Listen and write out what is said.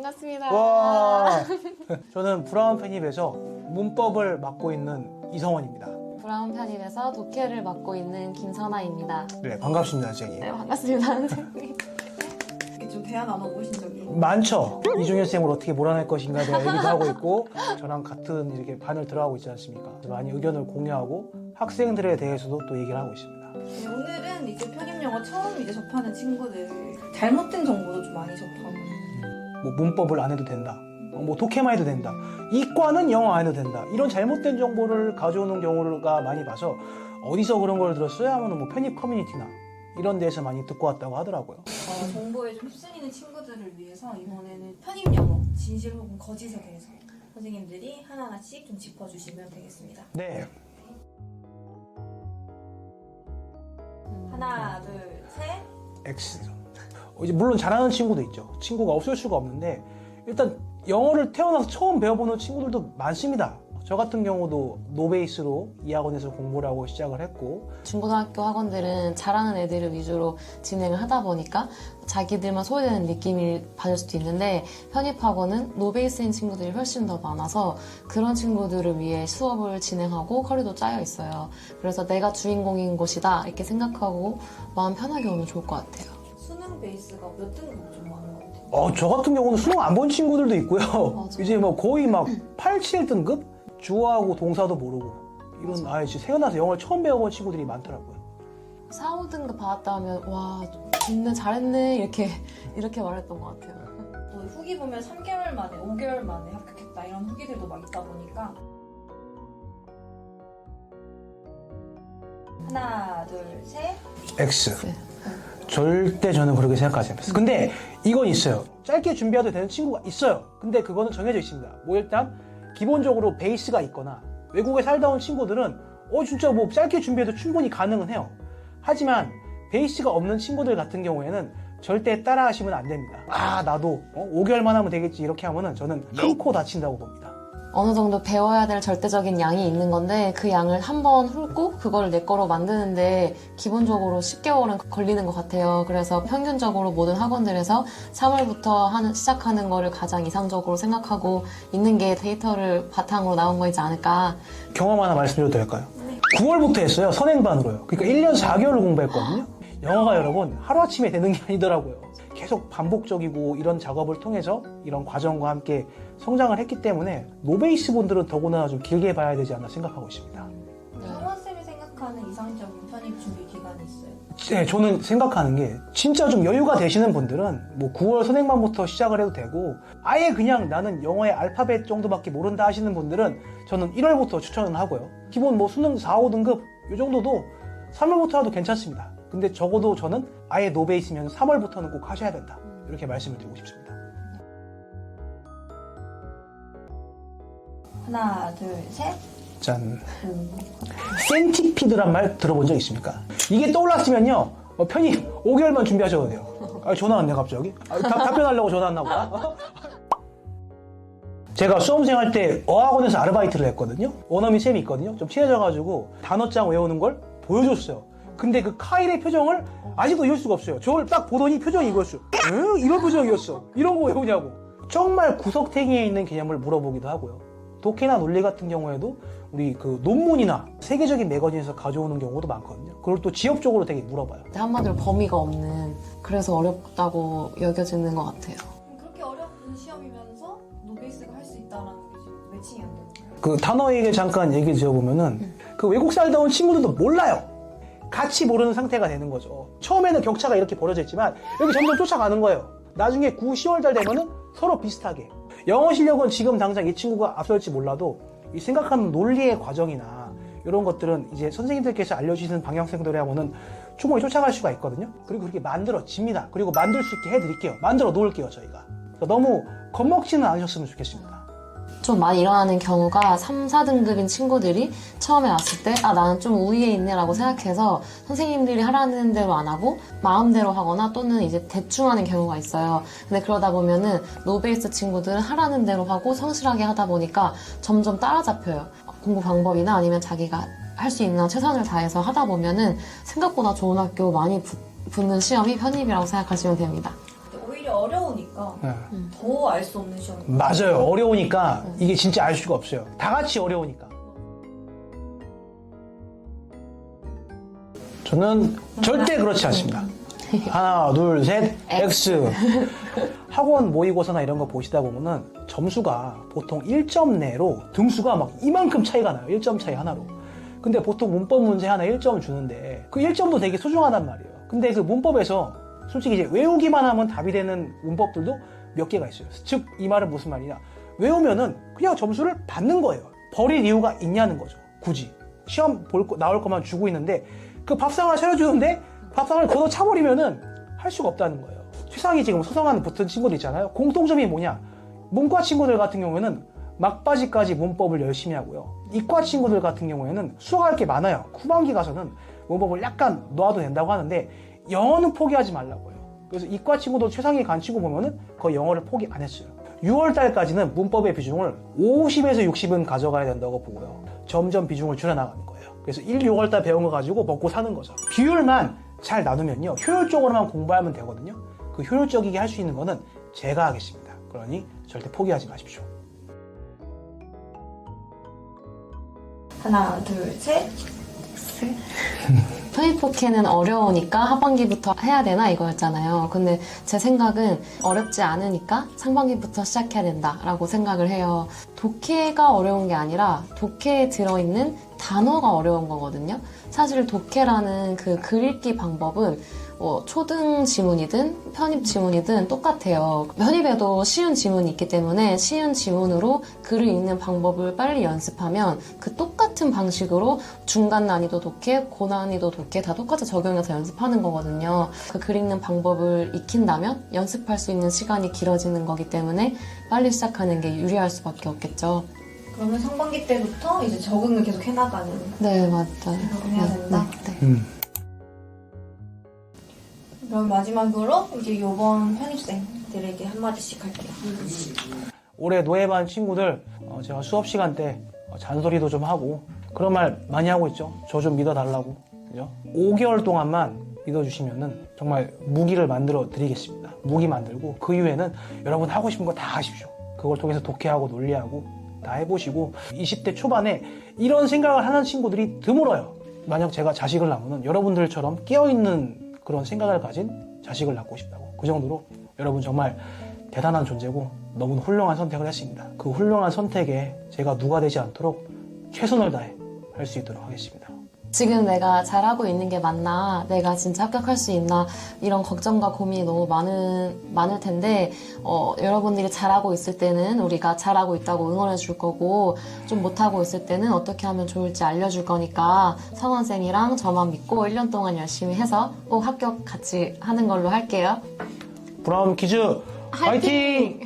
반갑습니다. 와, 저는 브라운 편입에서 문법을 맡고 있는 이성원입니다. 브라운 편입에서 독해를 맡고 있는 김선아입니다. 네, 반갑습니다, 선생님. 네, 반갑습니다, 선생님. 좀 대화 나눠보신 적이 많죠. 이종현 쌤을 어떻게 몰아낼 것인가 대한 얘기도 하고 있고, 저랑 같은 이렇게 반을 들어가고 있지 않습니까? 많이 의견을 공유하고 학생들에 대해서도 또 얘기를 하고 있습니다. 네, 오늘은 이제 편입영어 처음 이제 접하는 친구들 잘못된 정보도 좀 많이 접하고 뭐 문법을 안 해도 된다. 뭐 독해만 해도 된다. 이과는 영어 안 해도 된다. 이런 잘못된 정보를 가져오는 경우가 많이 봐서 어디서 그런 걸 들었어요? 하면 뭐 편입 커뮤니티나 이런 데서 많이 듣고 왔다고 하더라고요. 정보에 좀 휩쓸리는 친구들을 위해서 이번에는 편입영어 진실 혹은 거짓에 대해서 선생님들이 하나하나씩 좀 짚어주시면 되겠습니다. 네. 하나, 둘, 셋. X. 이제 물론 잘하는 친구도 있죠. 친구가 없을 수가 없는데 일단 영어를 태어나서 처음 배워보는 친구들도 많습니다. 저 같은 경우도 노베이스로 이 학원에서 공부를 하고 시작을 했고, 중고등학교 학원들은 잘하는 애들을 위주로 진행을 하다 보니까 자기들만 소외되는 느낌을 받을 수도 있는데 편입학원은 노베이스인 친구들이 훨씬 더 많아서 그런 친구들을 위해 수업을 진행하고 커리도 짜여 있어요. 그래서 내가 주인공인 곳이다 이렇게 생각하고 마음 편하게 오면 좋을 것 같아요. 수능 베이스가 몇 등급 좀 많은 것 같아요. 저 같은 경우는 수능 안 본 친구들도 있고요. 맞아. 이제 뭐 거의 막 8, 7등급? 주어하고 동사도 모르고 이런 진짜 태어나서 영어를 처음 배워본 친구들이 많더라고요. 4, 5등급 받았다 하면 와 좋네 잘했네 이렇게 말했던 것 같아요. 또 후기 보면 3개월 만에, 5개월 만에 합격했다 이런 후기들도 막 있다 보니까 하나, 둘, 셋. X. 네. 절대 저는 그렇게 생각하지 않습니다. 근데 이건 있어요. 짧게 준비해도 되는 친구가 있어요. 근데 그거는 정해져 있습니다. 뭐 일단 기본적으로 베이스가 있거나 외국에 살다 온 친구들은 진짜 뭐 짧게 준비해도 충분히 가능은 해요. 하지만 베이스가 없는 친구들 같은 경우에는 절대 따라 하시면 안 됩니다. 나도 5개월만 하면 되겠지 이렇게 하면은 저는 큰 코 다친다고 봅니다. 어느 정도 배워야 될 절대적인 양이 있는 건데 그 양을 한번 훑고 그걸 내 거로 만드는데 기본적으로 10개월은 걸리는 것 같아요. 그래서 평균적으로 모든 학원들에서 3월부터 시작하는 거를 가장 이상적으로 생각하고 있는 게 데이터를 바탕으로 나온 거이지 않을까. 경험 하나 말씀드려도 될까요? 9월부터 했어요. 선행반으로요. 그러니까 1년 4개월을 공부했거든요. 영어가 여러분 하루아침에 되는 게 아니더라고요. 계속 반복적이고 이런 작업을 통해서 이런 과정과 함께 성장을 했기 때문에 노베이스 분들은 더구나 좀 길게 봐야 되지 않나 생각하고 있습니다. 성원쌤이 생각하는 이상적인 편입 준비 기간이 있어요? 네, 저는 생각하는 게 진짜 좀 여유가 되시는 분들은 뭐 9월 선행반부터 시작을 해도 되고 아예 그냥 나는 영어의 알파벳 정도밖에 모른다 하시는 분들은 저는 1월부터 추천을 하고요. 기본 뭐 수능 4, 5등급 이 정도도 3월부터 해도 괜찮습니다. 근데 적어도 저는 아예 노베이스면 3월부터는 꼭 하셔야 된다. 이렇게 말씀을 드리고 싶습니다. 하나, 둘, 셋. 짠. 센티피드란 말 들어본 적 있습니까? 이게 떠올랐으면요. 편입 5개월만 준비하셔도 돼요. 전화 왔네 갑자기. 답변하려고 전화 왔나 보다. 제가 수험생 할 때 어학원에서 아르바이트를 했거든요. 원어민 쌤이 있거든요. 좀 친해져가지고 단어장 외우는 걸 보여줬어요. 근데 그 카일의 표정을 아직도 이을 수가 없어요. 저를 딱 보더니 표정이 이거였어요. 이런 표정이었어. 이런 거 외우냐고. 정말 구석탱이에 있는 개념을 물어보기도 하고요. 독해나 논리 같은 경우에도 우리 그 논문이나 세계적인 매거진에서 가져오는 경우도 많거든요. 그걸 또 지역적으로 되게 물어봐요. 한마디로 범위가 없는 그래서 어렵다고 여겨지는 것 같아요. 그렇게 어려운 시험이면서 노베이스가 할 수 있다는 게 지금 매칭이 안 되는 거예요. 그 단어 얘기 잠깐 얘기 드려보면은 그 외국 살다 온 친구들도 몰라요. 같이 모르는 상태가 되는 거죠. 처음에는 격차가 이렇게 벌어져 있지만 여기 점점 쫓아가는 거예요. 나중에 9, 10월 달 되면은 서로 비슷하게. 영어 실력은 지금 당장 이 친구가 앞설지 몰라도 이 생각하는 논리의 과정이나 이런 것들은 이제 선생님들께서 알려주시는 방향성대로 하면은 충분히 쫓아갈 수가 있거든요. 그리고 그렇게 만들어집니다. 그리고 만들 수 있게 해드릴게요. 만들어 놓을게요, 저희가. 그러니까 너무 겁먹지는 않으셨으면 좋겠습니다. 좀 많이 일어나는 경우가 3, 4등급인 친구들이 처음에 왔을 때 나는 좀 우위에 있네 라고 생각해서 선생님들이 하라는 대로 안 하고 마음대로 하거나 또는 이제 대충 하는 경우가 있어요. 근데 그러다 보면은 노베이스 친구들은 하라는 대로 하고 성실하게 하다 보니까 점점 따라잡혀요. 공부 방법이나 아니면 자기가 할 수 있는 최선을 다해서 하다 보면은 생각보다 좋은 학교 많이 붙는 시험이 편입이라고 생각하시면 됩니다. 오히려 어려우니까 네. 더 알 수 없는 시험. 맞아요. 어려우니까 이게 진짜 알 수가 없어요. 다 같이 어려우니까. 저는 절대 그렇지 않습니다. 하나, 둘, 셋, X. 학원 모의고사나 이런 거 보시다 보면은 점수가 보통 1점 내로 등수가 막 이만큼 차이가 나요. 1점 차이 하나로. 근데 보통 문법 문제 하나 1점 주는데 그 1점도 되게 소중하단 말이에요. 근데 그 문법에서 솔직히 이제 외우기만 하면 답이 되는 문법들도 몇 개가 있어요. 즉, 이 말은 무슨 말이냐. 외우면은 그냥 점수를 받는 거예요. 버릴 이유가 있냐는 거죠. 굳이. 시험 나올 것만 주고 있는데 그 밥상을 차려주는데 밥상을 걷어 차버리면은 할 수가 없다는 거예요. 세상이 지금 서성한 붙은 친구들 있잖아요. 공통점이 뭐냐? 문과 친구들 같은 경우에는 막바지까지 문법을 열심히 하고요. 이과 친구들 같은 경우에는 수학할 게 많아요. 후반기 가서는 문법을 약간 놓아도 된다고 하는데 영어는 포기하지 말라고요. 그래서 이과 친구도 최상위 간 친구 보면은 거의 영어를 포기 안 했어요. 6월 달까지는 문법의 비중을 50에서 60은 가져가야 된다고 보고요. 점점 비중을 줄여나가는 거예요. 그래서 1, 6월 달 배운 거 가지고 먹고 사는 거죠. 비율만 잘 나누면요. 효율적으로만 공부하면 되거든요. 그 효율적이게 할 수 있는 거는 제가 하겠습니다. 그러니 절대 포기하지 마십시오. 하나, 둘, 셋. 편입복해는 어려우니까 하반기부터 해야 되나 이거였잖아요. 근데 제 생각은 어렵지 않으니까 상반기부터 시작해야 된다라고 생각을 해요. 독해가 어려운 게 아니라 독해에 들어있는 단어가 어려운 거거든요. 사실 독해라는 그 글읽기 방법은 초등 지문이든 편입 지문이든 똑같아요. 편입에도 쉬운 지문이 있기 때문에 쉬운 지문으로 글을 읽는 방법을 빨리 연습하면 그 똑같은 방식으로 중간 난이도 독해, 고난이도 독해 다 똑같이 적용해서 연습하는 거거든요. 그 글 읽는 방법을 익힌다면 연습할 수 있는 시간이 길어지는 거기 때문에 빨리 시작하는 게 유리할 수밖에 없겠죠. 그러면 상반기 때부터 이제 적응을 계속 해나가는. 네, 맞아요. 해야 된다. 네. 그럼 마지막으로 이제 이번 편입생들에게 한마디씩 할게요. 올해 노예반 친구들 제가 수업 시간 때 잔소리도 좀 하고 그런 말 많이 하고 있죠. 저 좀 믿어달라고. 그죠? 5개월 동안만 믿어주시면은 정말 무기를 만들어 드리겠습니다. 무기 만들고 그 이후에는 여러분 하고 싶은 거 다 하십시오. 그걸 통해서 독해하고 논리하고 다 해보시고 20대 초반에 이런 생각을 하는 친구들이 드물어요. 만약 제가 자식을 낳으면 여러분들처럼 깨어있는 그런 생각을 가진 자식을 낳고 싶다고. 그 정도로 여러분 정말 대단한 존재고 너무 훌륭한 선택을 했습니다. 그 훌륭한 선택에 제가 누가 되지 않도록 최선을 다해 할 수 있도록 하겠습니다. 지금 내가 잘하고 있는 게 맞나? 내가 진짜 합격할 수 있나? 이런 걱정과 고민이 너무 많을 텐데, 여러분들이 잘하고 있을 때는 우리가 잘하고 있다고 응원해 줄 거고, 좀 못하고 있을 때는 어떻게 하면 좋을지 알려줄 거니까, 성원쌤이랑 저만 믿고 1년 동안 열심히 해서 꼭 합격 같이 하는 걸로 할게요. 브라운 키즈 화이팅!